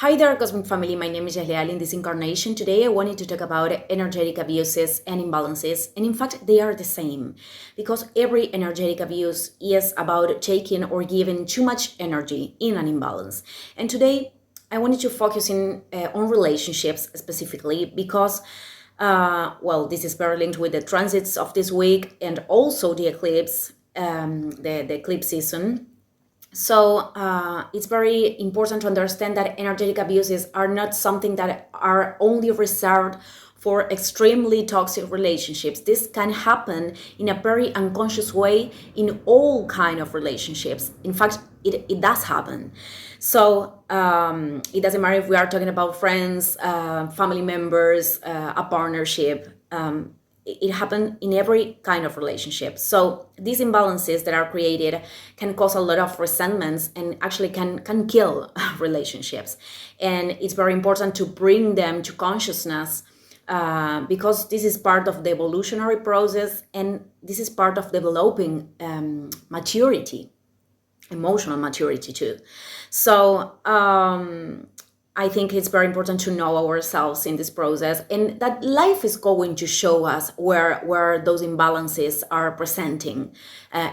Hi there, Cosmic Family. My name is Jaleal. In this incarnation today, I wanted to talk about energetic abuses and imbalances. And in fact, they are the same because every energetic abuse is about taking or giving too much energy in an imbalance. And today, I wanted to focus on relationships specifically because this is very linked with the transits of this week and also the eclipse, the eclipse season. So it's very important to understand that energetic abuses are not something that are only reserved for extremely toxic relationships. This can happen in a very unconscious way in all kind of relationships. In fact, it does happen. So it doesn't matter if we are talking about friends, family members, a partnership. It happens in every kind of relationship. So these imbalances that are created can cause a lot of resentments and actually can kill relationships. And it's very important to bring them to consciousness because this is part of the evolutionary process and this is part of developing maturity, emotional maturity too. So I think it's very important to know ourselves in this process and that life is going to show us where those imbalances are presenting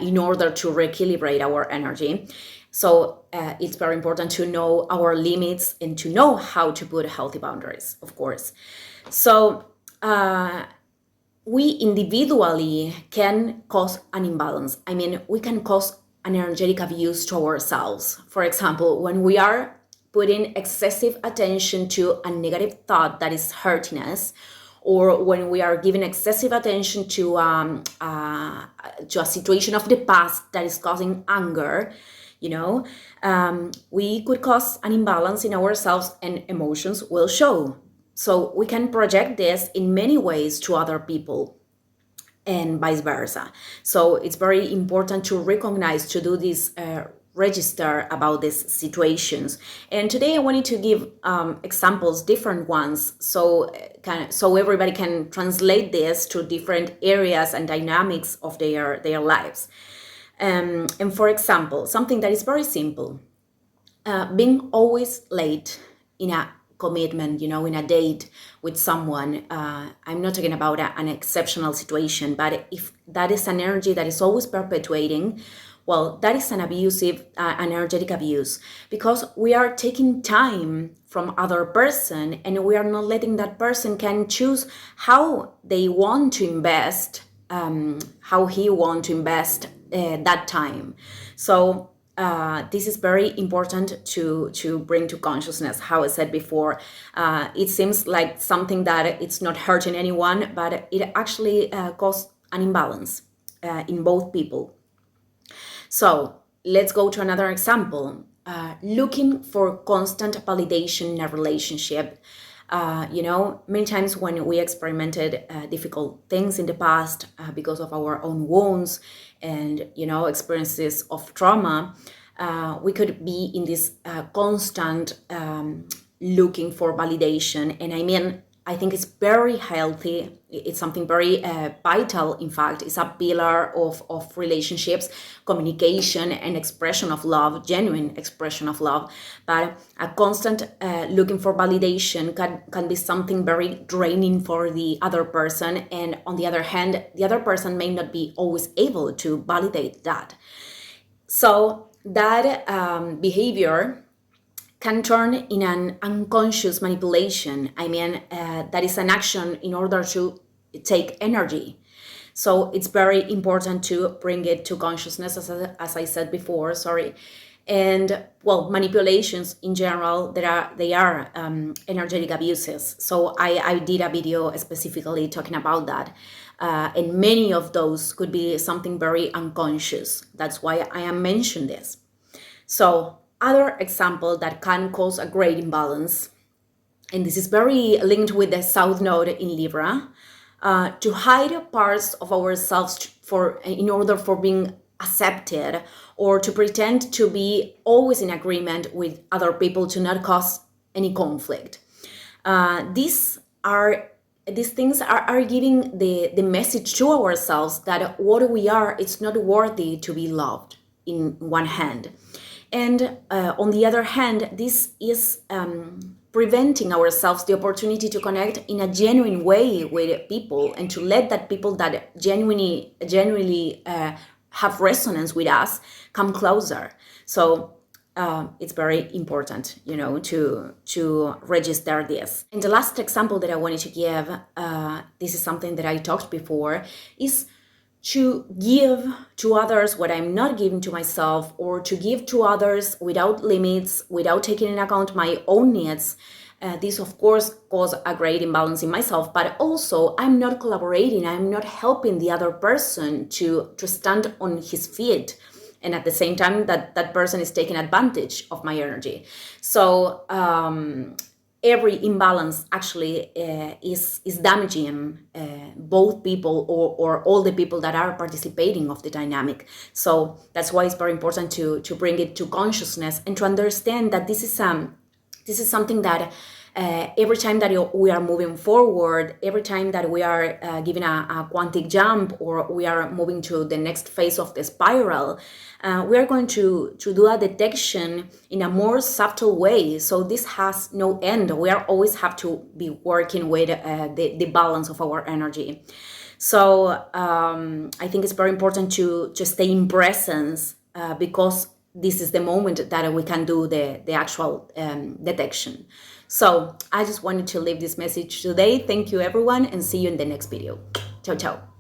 in order to recalibrate our energy. So it's very important to know our limits and to know how to put healthy boundaries, of course. So we individually can cause an imbalance. I mean, we can cause an energetic abuse to ourselves. For example, when we are putting excessive attention to a negative thought that is hurting us, or when we are giving excessive attention to a situation of the past that is causing anger, we could cause an imbalance in ourselves and emotions will show. So we can project this in many ways to other people and vice versa. So it's very important to recognize, to do this register about these situations. And today I wanted to give examples, different ones, so everybody can translate this to different areas and dynamics of their lives. And for example, something that is very simple, being always late in a commitment, in a date with someone. I'm not talking about an exceptional situation, but if that is an energy that is always perpetuating, well, that is an abusive, energetic abuse, because we are taking time from other person and we are not letting that person can choose how they want to invest, how he want to invest that time. So this is very important to bring to consciousness. How I said before, it seems like something that it's not hurting anyone, but it actually causes an imbalance in both people. So let's go to another example. Looking for constant validation in a relationship. Many times when we experimented difficult things in the past because of our own wounds and, experiences of trauma, we could be in this constant looking for validation. And I think it's very healthy. It's something very vital. In fact, it's a pillar of relationships, communication, and expression of love, genuine expression of love. But a constant looking for validation can be something very draining for the other person. And on the other hand, the other person may not be always able to validate that. So that behavior can turn in an unconscious manipulation. That is an action in order to take energy. So it's very important to bring it to consciousness, as I said before, sorry. And manipulations in general, they are energetic abuses. So I did a video specifically talking about that. And many of those could be something very unconscious. That's why I am mentioning this. So other example that can cause a great imbalance, and this is very linked with the South Node in Libra, to hide parts of ourselves in order for being accepted, or to pretend to be always in agreement with other people to not cause any conflict. These things are giving the message to ourselves that what we are, it's not worthy to be loved in one hand. And on the other hand, this is preventing ourselves the opportunity to connect in a genuine way with people and to let that people that genuinely have resonance with us come closer. So it's very important, to register this. And the last example that I wanted to give, this is something that I talked before, is to give to others what I'm not giving to myself, or to give to others without limits, without taking into account my own needs. This, of course, causes a great imbalance in myself, but also I'm not collaborating, I'm not helping the other person to stand on his feet. And at the same time, that person is taking advantage of my energy. So every imbalance actually is damaging both people, or all the people that are participating of the dynamic. So that's why it's very important to bring it to consciousness and to understand that this is something that every time that we are moving forward, every time that we are giving a quantic jump, or we are moving to the next phase of the spiral, we are going to do a detection in a more subtle way. So this has no end. We are always have to be working with the balance of our energy. So I think it's very important to stay in presence, because this is the moment that we can do the actual detection. So I just wanted to leave this message today. Thank you, everyone, and see you in the next video. Ciao, ciao.